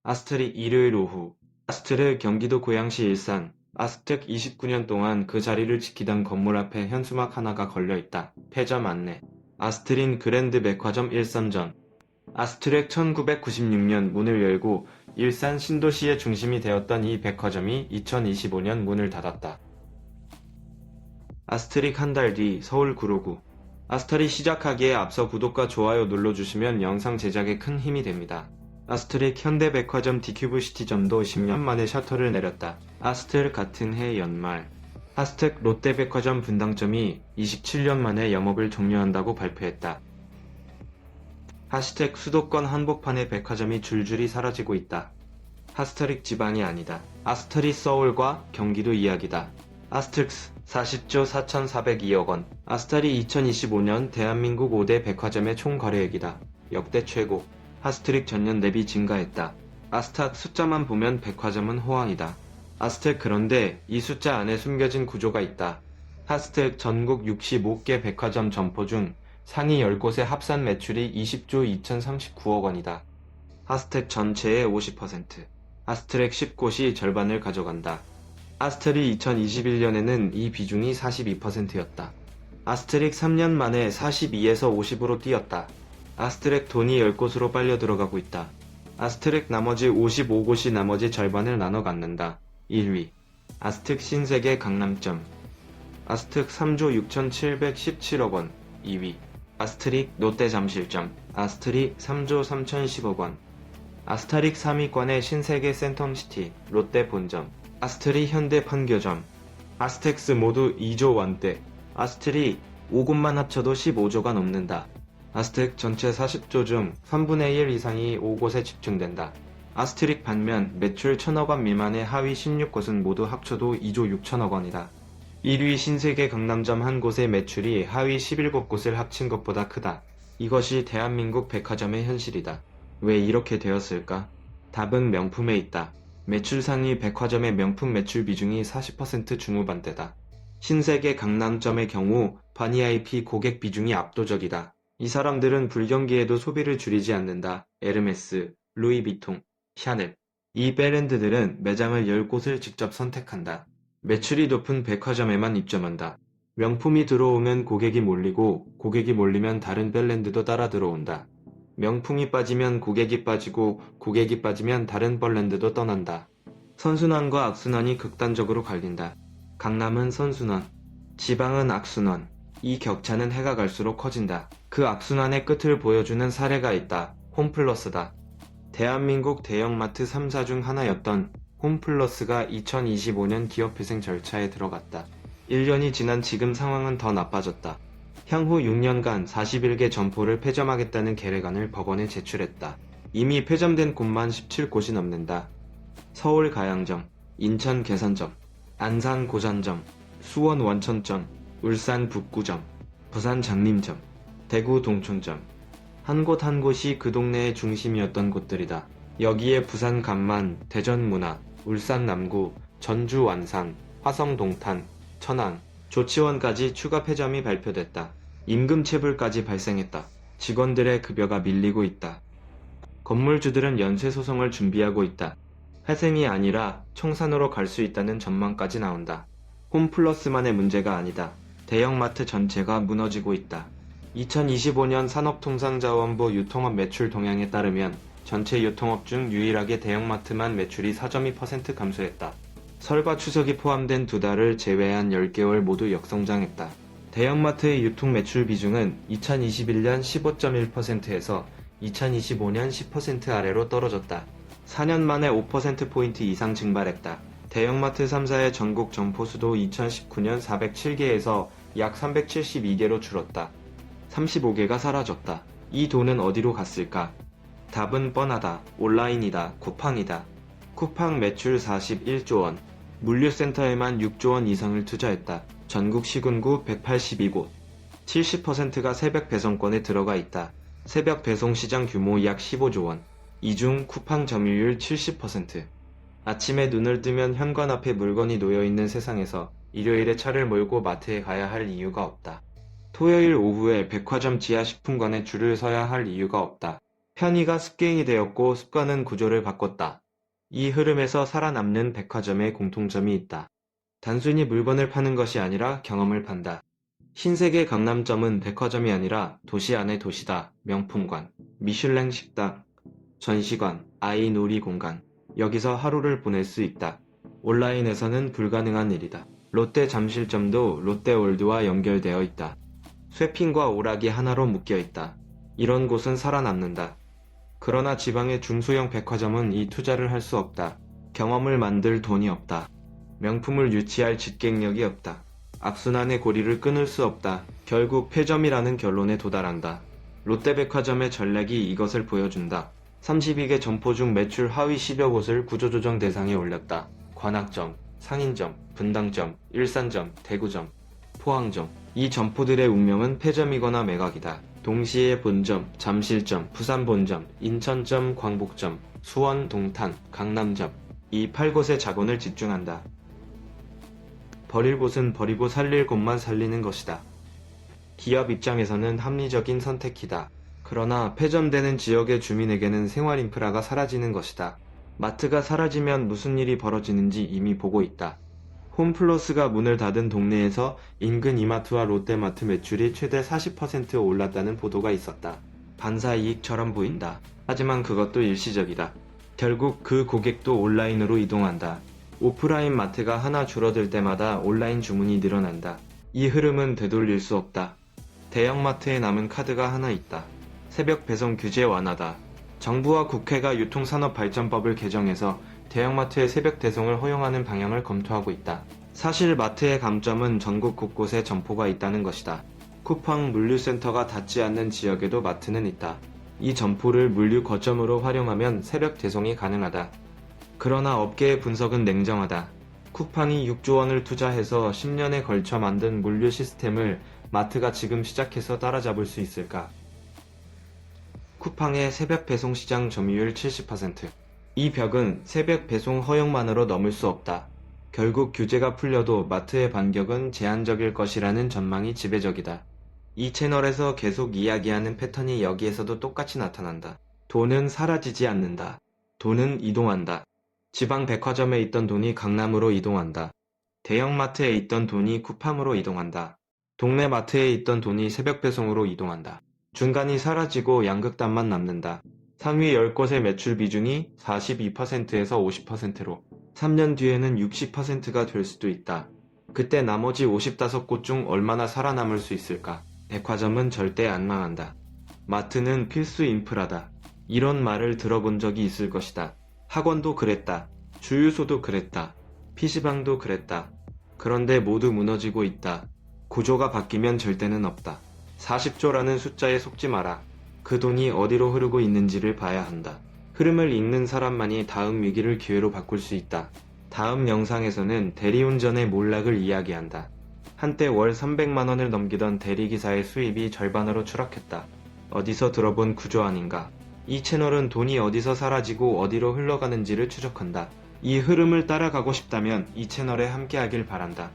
아스트릭 일요일 오후 아스트르 경기도 고양시 일산 아스텍 29년 동안 그 자리를 지키던 건물 앞에 현수막 하나가 걸려있다. 폐점 안내 아스트린 그랜드 백화점 일선전 아스트렉 1996년 문을 열고 일산 신도시의 중심이 되었던 이 백화점이 2025년 문을 닫았다. 아스트릭 한 달 뒤 서울 구로구 아스트릭 시작하기에 앞서 구독과 좋아요 눌러주시면 영상 제작에 큰 힘이 됩니다. 아스트릭 현대백화점 디큐브 시티점도 10년 만에 셔터를 내렸다. 아스트릭 같은 해 연말 아스텍 롯데백화점 분당점이 27년 만에 영업을 종료한다고 발표했다. 하스텍 수도권 한복판의 백화점이 줄줄이 사라지고 있다. 아스트릭 지방이 아니다. 아스트릭 서울과 경기도 이야기다. 아스트릭스 40조 4,402억 원. 아스트릭 2025년 대한민국 5대 백화점의 총 거래액이다. 역대 최고. 아스트릭 전년 대비 증가했다. 아스탁 숫자만 보면 백화점은 호황이다. 아스텍 그런데 이 숫자 안에 숨겨진 구조가 있다. 아스텍 전국 65개 백화점 점포 중 상위 10곳의 합산 매출이 20조 2,039억 원이다. 아스텍 전체의 50%, 아스트렉 10곳이 절반을 가져간다. 아스트릭 2021년에는 이 비중이 42%였다. 아스트릭 3년 만에 42에서 50으로 뛰었다. 아스트렉 돈이 10곳으로 빨려 들어가고 있다. 아스트렉 나머지 55곳이 나머지 절반을 나눠 갖는다. 1위 아스텍 신세계 강남점 아스텍 3조 6,717억 원 2위 아스트릭 롯데 잠실점 아스트릭 3조 3,010억 원 아스타릭 3위권의 신세계 센텀시티 롯데 본점 아스트릭 현대 판교점 아스텍스 모두 2조 원대 아스트릭 5곳만 합쳐도 15조가 넘는다. 아스텍 전체 40조 중 3분의 1 이상이 5곳에 집중된다. 아스트릭 반면 매출 1,000억 원 미만의 하위 16곳은 모두 합쳐도 2조 6천억 원이다. 1위 신세계 강남점 한 곳의 매출이 하위 11곳을 합친 것보다 크다. 이것이 대한민국 백화점의 현실이다. 왜 이렇게 되었을까? 답은 명품에 있다. 매출 상위 백화점의 명품 매출 비중이 40% 중후반대다. 신세계 강남점의 경우 반EIP 고객 비중이 압도적이다. 이 사람들은 불경기에도 소비를 줄이지 않는다. 에르메스, 루이비통, 샤넬. 이 브랜드들은 매장을 열 곳을 직접 선택한다. 매출이 높은 백화점에만 입점한다. 명품이 들어오면 고객이 몰리고 고객이 몰리면 다른 브랜드도 따라 들어온다. 명품이 빠지면 고객이 빠지고 고객이 빠지면 다른 브랜드도 떠난다. 선순환과 악순환이 극단적으로 갈린다. 강남은 선순환, 지방은 악순환. 이 격차는 해가 갈수록 커진다. 그 악순환의 끝을 보여주는 사례가 있다. 홈플러스다. 대한민국 대형마트 3사 중 하나였던 홈플러스가 2025년 기업회생 절차에 들어갔다. 1년이 지난 지금 상황은 더 나빠졌다. 향후 6년간 41개 점포를 폐점하겠다는 계획안을 법원에 제출했다. 이미 폐점된 곳만 17곳이 넘는다. 서울 가양점, 인천 계산점, 안산 고산점, 수원 원천점, 울산 북구점, 부산 장림점, 대구 동촌점. 한 곳 한 곳이 그 동네의 중심이었던 곳들이다. 여기에 부산 간만, 대전 문화, 울산 남구, 전주 완산, 화성 동탄, 천안, 조치원까지 추가 폐점이 발표됐다. 임금 체불까지 발생했다. 직원들의 급여가 밀리고 있다. 건물주들은 연쇄 소송을 준비하고 있다. 회생이 아니라 청산으로 갈 수 있다는 전망까지 나온다. 홈플러스만의 문제가 아니다. 대형마트 전체가 무너지고 있다. 2025년 산업통상자원부 유통업 매출 동향에 따르면 전체 유통업 중 유일하게 대형마트만 매출이 4.2% 감소했다. 설과 추석이 포함된 2달을 제외한 10개월 모두 역성장했다. 대형마트의 유통 매출 비중은 2021년 15.1%에서 2025년 10% 아래로 떨어졌다. 4년 만에 5%포인트 이상 증발했다. 대형마트 3사의 전국 점포 수도 2019년 407개에서 약 372개로 줄었다. 35개가 사라졌다. 이 돈은 어디로 갔을까? 답은 뻔하다. 온라인이다. 쿠팡이다. 쿠팡 매출 41조 원. 물류센터에만 6조 원 이상을 투자했다. 전국 시군구 182곳. 70%가 새벽 배송권에 들어가 있다. 새벽 배송 시장 규모 약 15조 원. 이 중 쿠팡 점유율 70%. 아침에 눈을 뜨면 현관 앞에 물건이 놓여있는 세상에서 일요일에 차를 몰고 마트에 가야 할 이유가 없다. 토요일 오후에 백화점 지하식품관에 줄을 서야 할 이유가 없다. 편의가 습경이 되었고 습관은 구조를 바꿨다. 이 흐름에서 살아남는 백화점의 공통점이 있다. 단순히 물건을 파는 것이 아니라 경험을 판다. 흰색의 강남점은 백화점이 아니라 도시 안의 도시다. 명품관, 미슐랭 식당, 전시관, 아이 놀이 공간. 여기서 하루를 보낼 수 있다. 온라인에서는 불가능한 일이다. 롯데 잠실점도 롯데월드와 연결되어 있다. 쇠핀과 오락이 하나로 묶여 있다. 이런 곳은 살아남는다. 그러나 지방의 중소형 백화점은 이 투자를 할 수 없다. 경험을 만들 돈이 없다. 명품을 유치할 직객력이 없다. 악순환의 고리를 끊을 수 없다. 결국 폐점이라는 결론에 도달한다. 롯데백화점의 전략이 이것을 보여준다. 32개 점포 중 매출 하위 10여 곳을 구조조정 대상에 올렸다. 관악점, 상인점, 분당점, 일산점, 대구점, 포항점. 이 점포들의 운명은 폐점이거나 매각이다. 동시에 본점, 잠실점, 부산 본점, 인천점, 광복점, 수원, 동탄, 강남점. 이 8곳의 자본을 집중한다. 버릴 곳은 버리고 살릴 곳만 살리는 것이다. 기업 입장에서는 합리적인 선택이다. 그러나 폐점되는 지역의 주민에게는 생활 인프라가 사라지는 것이다. 마트가 사라지면 무슨 일이 벌어지는지 이미 보고 있다. 홈플러스가 문을 닫은 동네에서 인근 이마트와 롯데마트 매출이 최대 40% 올랐다는 보도가 있었다. 반사이익처럼 보인다. 하지만 그것도 일시적이다. 결국 그 고객도 온라인으로 이동한다. 오프라인 마트가 하나 줄어들 때마다 온라인 주문이 늘어난다. 이 흐름은 되돌릴 수 없다. 대형마트에 남은 카드가 하나 있다. 새벽 배송 규제 완화다. 정부와 국회가 유통산업발전법을 개정해서 대형마트의 새벽 배송을 허용하는 방향을 검토하고 있다. 사실 마트의 강점은 전국 곳곳에 점포가 있다는 것이다. 쿠팡 물류센터가 닿지 않는 지역에도 마트는 있다. 이 점포를 물류 거점으로 활용하면 새벽 배송이 가능하다. 그러나 업계의 분석은 냉정하다. 쿠팡이 6조 원을 투자해서 10년에 걸쳐 만든 물류 시스템을 마트가 지금 시작해서 따라잡을 수 있을까? 쿠팡의 새벽 배송 시장 점유율 70%. 이 벽은 새벽 배송 허용만으로 넘을 수 없다. 결국 규제가 풀려도 마트의 반격은 제한적일 것이라는 전망이 지배적이다. 이 채널에서 계속 이야기하는 패턴이 여기에서도 똑같이 나타난다. 돈은 사라지지 않는다. 돈은 이동한다. 지방 백화점에 있던 돈이 강남으로 이동한다. 대형마트에 있던 돈이 쿠팡으로 이동한다. 동네 마트에 있던 돈이 새벽 배송으로 이동한다. 중간이 사라지고 양극단만 남는다. 상위 10곳의 매출 비중이 42%에서 50%로 3년 뒤에는 60%가 될 수도 있다. 그때 나머지 55곳 중 얼마나 살아남을 수 있을까? 백화점은 절대 안 망한다. 마트는 필수 인프라다. 이런 말을 들어본 적이 있을 것이다. 학원도 그랬다. 주유소도 그랬다. PC방도 그랬다. 그런데 모두 무너지고 있다. 구조가 바뀌면 절대는 없다. 40조라는 숫자에 속지 마라. 그 돈이 어디로 흐르고 있는지를 봐야 한다. 흐름을 읽는 사람만이 다음 위기를 기회로 바꿀 수 있다. 다음 영상에서는 대리운전의 몰락을 이야기한다. 한때 월 300만 원을 넘기던 대리기사의 수입이 절반으로 추락했다. 어디서 들어본 구조 아닌가? 이 채널은 돈이 어디서 사라지고 어디로 흘러가는지를 추적한다. 이 흐름을 따라가고 싶다면 이 채널에 함께하길 바란다.